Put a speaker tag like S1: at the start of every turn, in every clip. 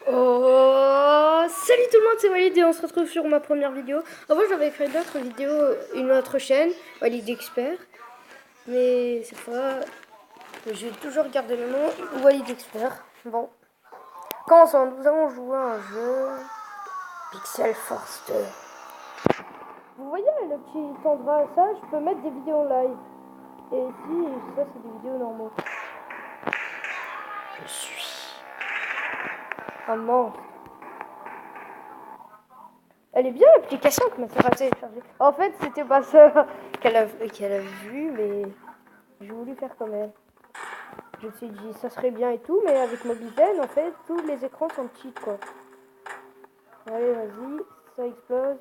S1: Oh, salut tout le monde, c'est Walid et on se retrouve sur ma première vidéo. Avant, j'avais fait d'autres vidéos, une autre chaîne, Walid Expert. Mais cette fois, j'ai toujours gardé le nom Walid Expert. Bon, commençons, nous allons jouer à un jeu Pixel Force 2. Vous voyez le petit endroit, ça, je peux mettre des vidéos live. Et ici, ça, c'est des vidéos normaux. Je suis un monstre. Elle est bien l'application que ma soeur a téléchargée. En fait, c'était pas ça qu'elle a vu, mais j'ai voulu faire comme elle. Je me suis dit, ça serait bien et tout, mais avec Mobizen, en fait, tous les écrans sont petits, quoi. Allez, vas-y, ça explose.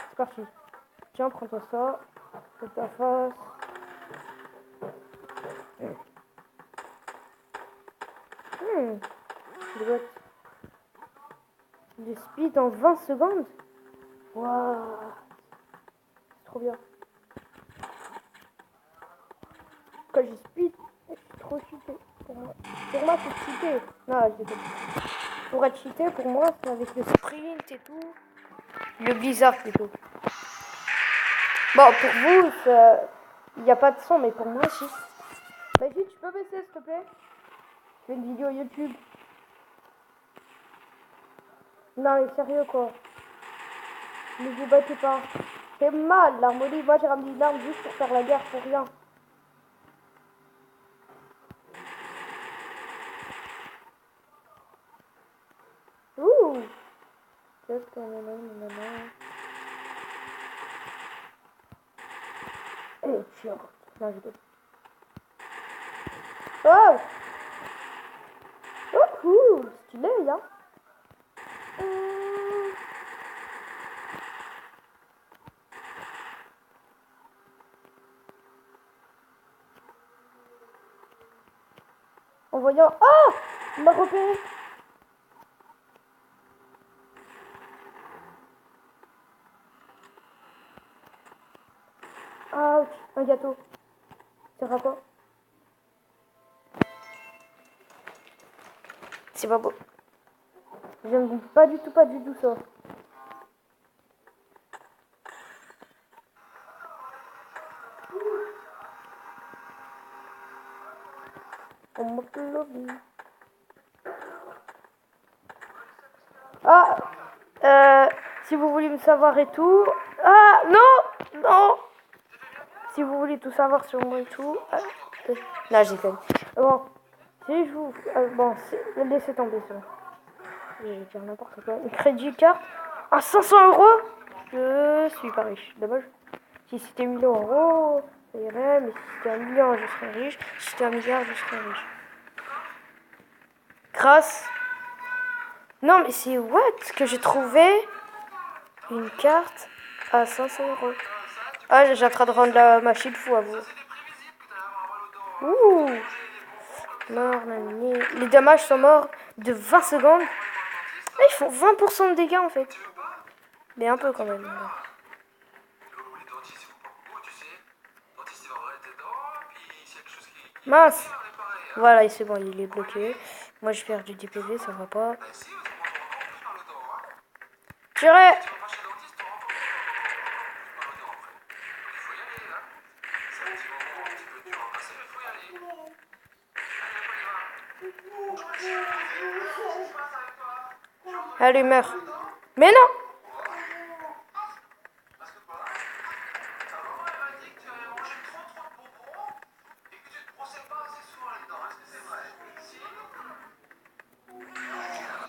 S1: C'est parti. Tiens, prends-toi ça. Fais ta face. Je dois du speed en 20 secondes. Waouh. C'est trop bien. Quand j'ai speed, je suis trop cheaté. Pour moi, c'est cheaté. Non, je déconne. Pour être cheaté, pour moi, c'est avec le sprint et tout. Le blizzard plutôt. Bon, pour vous, il n'y a pas de son, mais pour moi, si. Vas-y, tu peux baisser, s'il te plaît? Je fais une vidéo YouTube. Non, mais sérieux, quoi. Ne vous battez pas. C'est mal, l'arme olive. Moi, j'ai ramené une arme juste pour faire la guerre, pour rien. Ouh. Qu'est-ce qu'on a là? Eh, tiens. Non, je déconne. Oh! Oh, cool! Stylé, hein? En voyant... Oh! Il m'a repéré! Ouch! Un gâteau. C'est quoi? C'est pas beau. J'aime pas du tout ça. On moque le vie. Ah! Si vous voulez me savoir et tout... Ah! Non! Non! Si vous voulez tout savoir sur moi et tout... Là, j'ai fait. Bon. Si je vous... bon, laissez tomber ça. Je vais dire n'importe quoi. Une crédit carte à 500 euros. Je suis pas riche. Dommage. Si c'était 1000 euros, ça irait. Mais si c'était 1 million, je serais riche. Si c'était 1 milliard, je serais riche. Grâce. Non, mais c'est what que j'ai trouvé une carte à 500 euros. Ah, j'ai en train de rendre la machine fou à vous. Ouh. Mort, les dommages sont morts de 20 secondes. Ah, ils font 20% de dégâts en fait. Mais un peu quand même. Mince. Voilà, c'est bon, il est bloqué. Moi, je perds du DPV, ça va pas. Tirez. Allez, meurs. Mais non.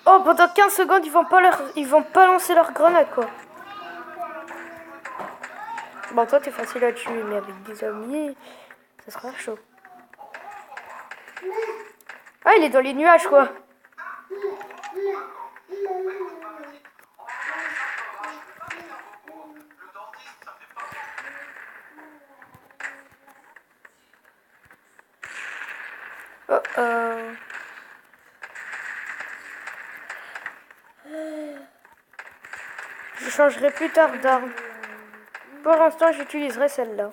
S1: Oh, pendant 15 secondes, ils vont pas lancer leur grenade, quoi. Bon, toi, t'es facile à tuer, mais avec des amis, ça sera chaud. Ah, il est dans les nuages, quoi. Oh, Je changerai plus tard d'arme. Pour l'instant, j'utiliserai celle-là.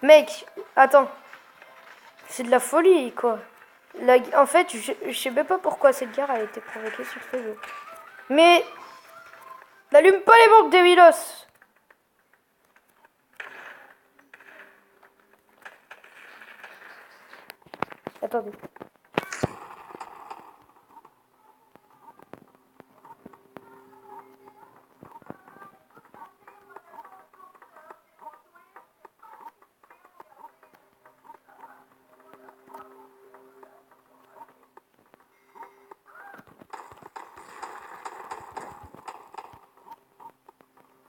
S1: Mec, attends. C'est de la folie, quoi. En fait, je sais même pas pourquoi cette guerre a été provoquée sur ce jeu. Mais... N'allume pas les bombes, Devilos. Attendez.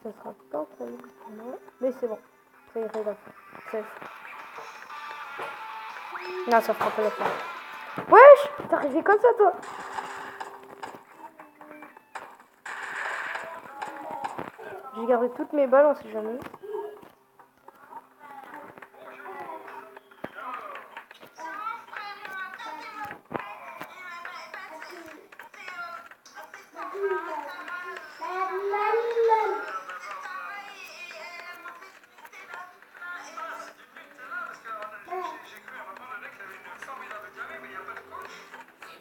S1: Ça sera pas très long pour moi. Mais c'est bon. Ça irait là. Non, ça fera pas la fin. Wesh, t'es arrivé comme ça, toi. J'ai gardé toutes mes balles, on sait jamais.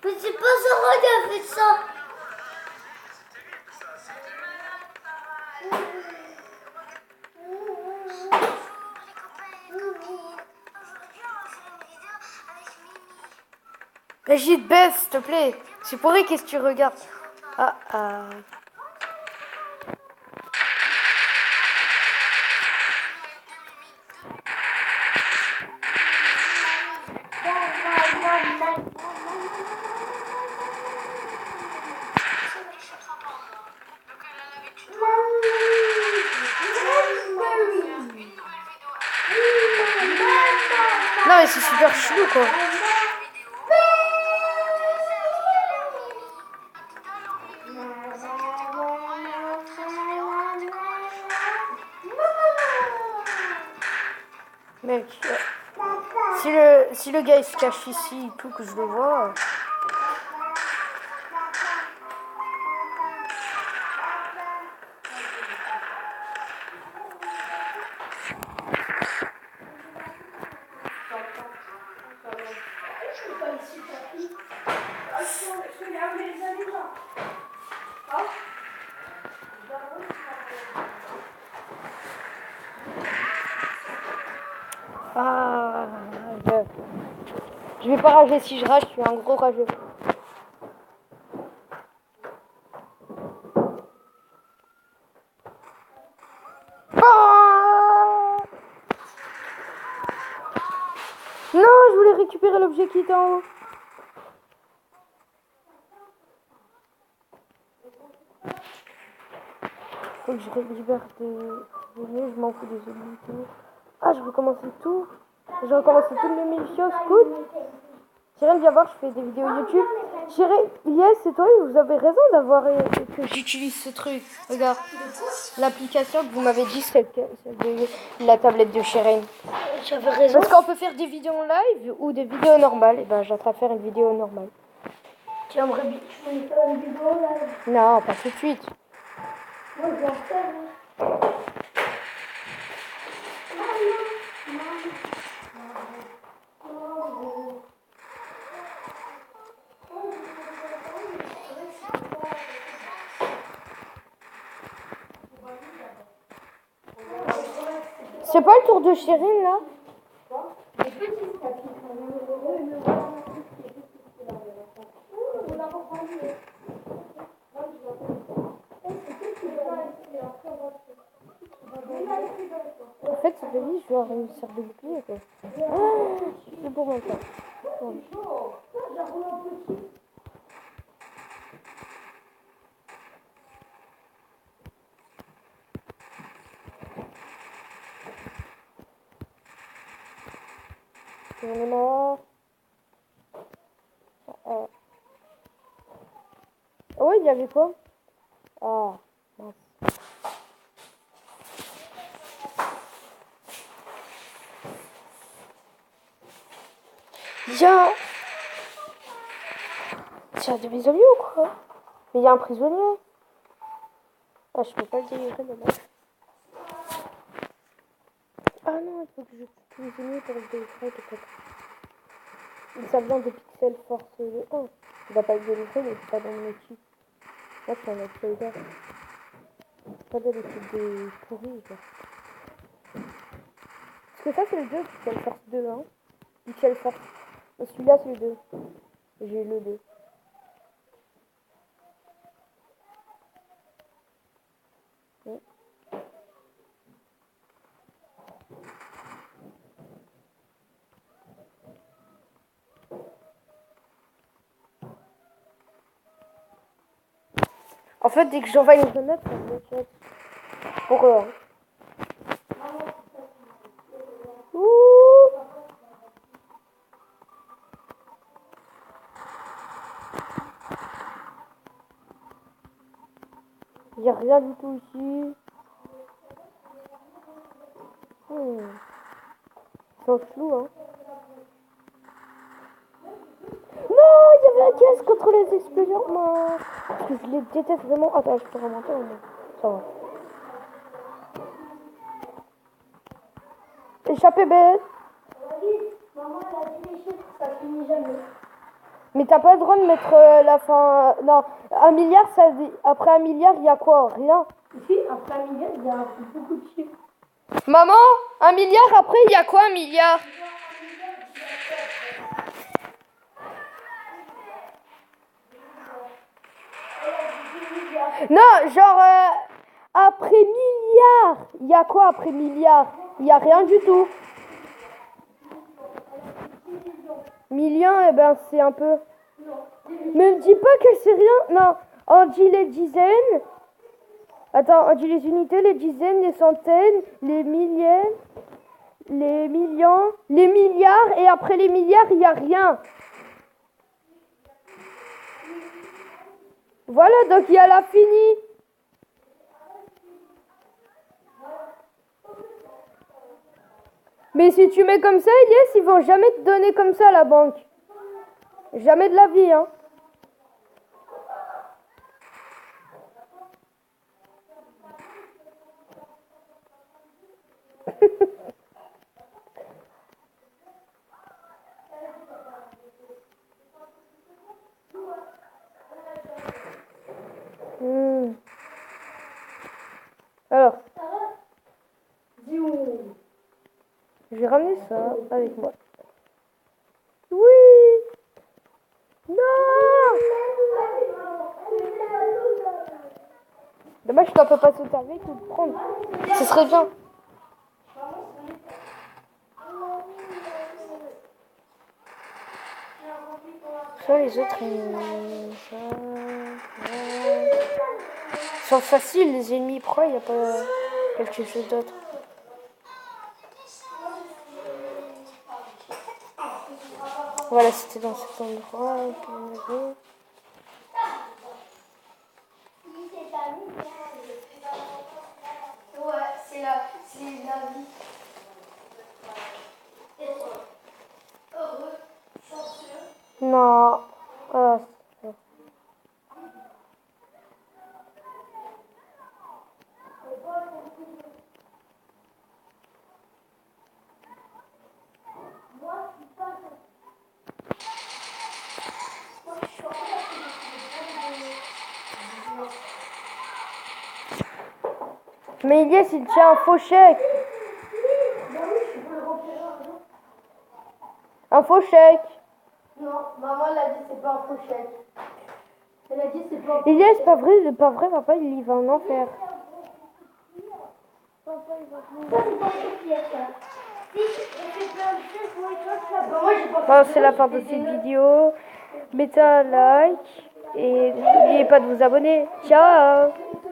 S2: Mais c'est pas Zora qui a fait ça.
S1: Brigitte, baisse, s'il te plaît. C'est pour elle, qu'est-ce que tu regardes? Ah, ah. Non, mais c'est super chelou, quoi. Mec, si le gars il se cache ici et tout, que je le vois. Ah, je vais pas rager si je rage, je suis un gros rageux. Ah non, je voulais récupérer l'objet qui était en haut. Faut que je libère des données, je m'en fous des autres. Ah, je recommençais tout. Je recommençais toutes mes missions, scout. Chérie, viens voir, je fais des vidéos YouTube. Chérie, yes, c'est toi, vous avez raison d'avoir que j'utilise ce truc. Regarde, l'application que vous m'avez dit, c'est la tablette de Chérie.
S2: J'avais raison.
S1: Parce qu'on peut faire des vidéos en live ou des vidéos normales. Et ben, j'attrape faire une vidéo normale.
S2: Tu aimerais bien faire une vidéo là?
S1: Non, pas tout de suite.
S2: Moi, je vais en faire.
S1: C'est pas le tour de Chérine là? En fait, ça fait vite, je vais avoir une sorte de bouclier quoi. Ah, c'est pour moi ça. Ouais. On est mort. Ah ouais, il y avait quoi? Ah, mince. Viens. C'est un de mes amis ou quoi? Mais il y a un prisonnier. Ah, je peux pas le délivrer de là. Ah non, il faut que je tue tous les ennemis pour le délivrer peut-être. Ça vient de Pixel Force 1. Il va pas le délivrer, mais c'est pas dans mon équipe. Moi, je suis un outsider. Pas de l'équipe des pourris, genre. Parce que ça, c'est le 2, Pixel Force 2, hein. Pixel Force. Celui-là, c'est le 2. J'ai le 2. Oui. En fait, dès que j'envoie une grenade, ça me jette. Pour eux. Hein. Ouh. Il n'y a rien du tout ici. C'est flou, hein. Non, il y avait un caisse contre les explosions. Non. Parce que je les déteste vraiment. Attends, je peux remonter au moins. Ça va. Échappé bête.
S2: Maman, elle a dit les chiffres, ça finit jamais.
S1: Mais t'as pas le droit de mettre la fin. Non, 1 milliard, ça dit. Après 1 milliard, il y a quoi? Rien.
S2: Si, après 1 milliard, il y a beaucoup de chiffres.
S1: Maman, 1 milliard, après, il y a quoi 1 milliard? Non, genre, après milliard, il y a quoi après milliard? Il y a rien du tout. Million, eh ben, c'est un peu... Mais me dis pas que c'est rien. Non, on dit les dizaines. Attends, on dit les unités, les dizaines, les centaines, les milliers, les millions, les milliards. Et après les milliards, il n'y a rien. Voilà, donc il y a l'infini. Mais si tu mets comme ça, Elias, ils vont jamais te donner comme ça à la banque. Jamais de la vie, hein. Alors, je vais ramener ça avec moi. Oui. Non. Dommage que tu peux pas sauter avec ou le prendre. Ce serait bien. Ça, les autres, ils sont faciles, les ennemis. Pourquoi il n'y a pas quelque chose d'autre? Voilà, c'était dans cet endroit.
S2: Ouais, c'est la vie. Heureux, chanceux.
S1: Non. Ah, c'est... Mais Elias, il tient un faux chèque. Un faux chèque.
S2: Non, maman elle a dit c'est pas un faux chèque. Elle a dit c'est pas un faux
S1: Elias, c'est pas vrai, papa, il va en enfer.
S2: Papa, il va ça, c'est pas une pièce, ça. Si, on fait plein de choses pour les choses, moi, j'ai pas
S1: Bon, c'est la fin de cette vidéo. Mettez un like et n'oubliez pas de vous abonner. Ciao.